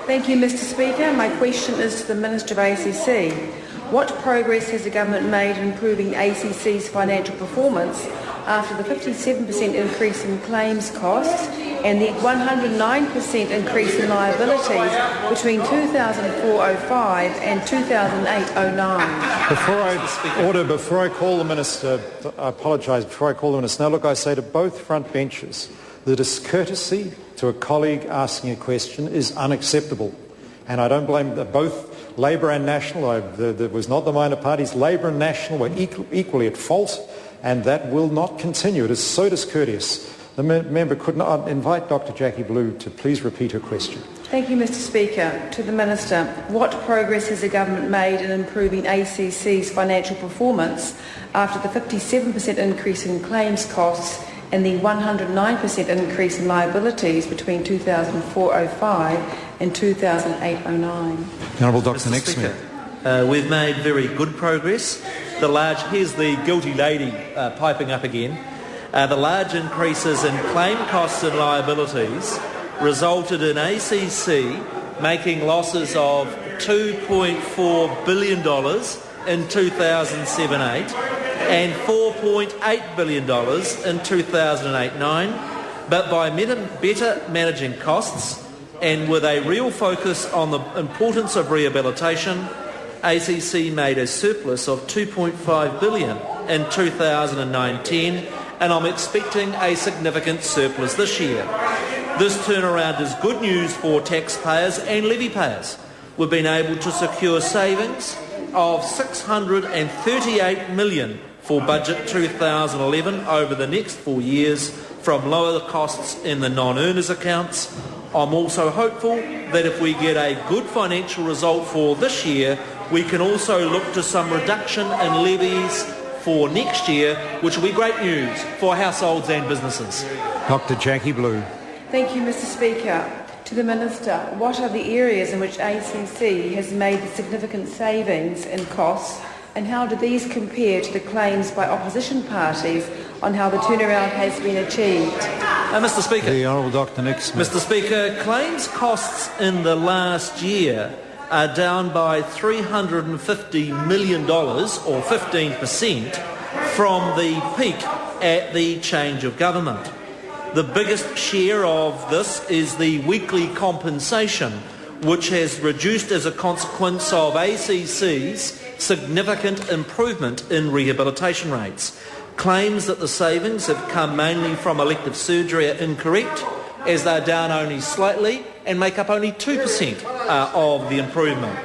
Thank you, Mr Speaker. My question is to the Minister of ACC. What progress has the government made in improving ACC's financial performance after the 57% increase in claims costs and the 109% increase in liabilities between 2004-05 and 2008-09? Before I call the Minister, I apologise, before I call the Minister. Now look, I say to both front benches, the discourtesy to a colleague asking a question is unacceptable. And I don't blame both Labour and National. There was not the minor parties. Labour and National were equally at fault, and that will not continue. It is so discourteous. The member could not invite Dr. Jackie Blue to please repeat her question. Thank you, Mr Speaker. To the Minister, what progress has the government made in improving ACC's financial performance after the 57% increase in claims costs and the 109% increase in liabilities between 2004-05 and 2008-09? Honourable Dr. Nixon. We've made very good progress. Here's the guilty lady piping up again. The large increases in claim costs and liabilities resulted in ACC making losses of $2.4 billion in 2007-08 and $4.8 billion in 2008-09, but by better managing costs and with a real focus on the importance of rehabilitation, ACC made a surplus of $2.5 billion in 2009-10, and I'm expecting a significant surplus this year. This turnaround is good news for taxpayers and levy payers. We've been able to secure savings of $638 million for budget 2011 over the next 4 years from lower costs in the non-earners accounts. I'm also hopeful that if we get a good financial result for this year, we can also look to some reduction in levies for next year, which will be great news for households and businesses. Dr. Jackie Blue. Thank you, Mr Speaker. To the Minister, what are the areas in which ACC has made the significant savings in costs, and how do these compare to the claims by opposition parties on how the turnaround has been achieved? Mr Speaker. The Honourable Dr. Nixon. Mr Speaker, claims costs in the last year are down by $350 million, or 15%, from the peak at the change of government. The biggest share of this is the weekly compensation, which has reduced as a consequence of ACC's significant improvement in rehabilitation rates. Claims that the savings have come mainly from elective surgery are incorrect, as they're down only slightly and make up only 2% of the improvement.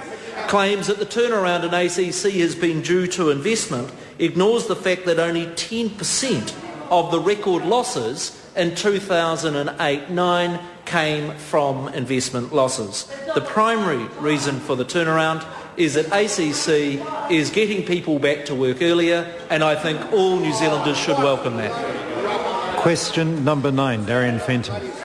Claims that the turnaround in ACC has been due to investment ignores the fact that only 10% of the record losses in 2008-09 came from investment losses. The primary reason for the turnaround is that ACC is getting people back to work earlier, and I think all New Zealanders should welcome that. Question number 9, Darian Fenton.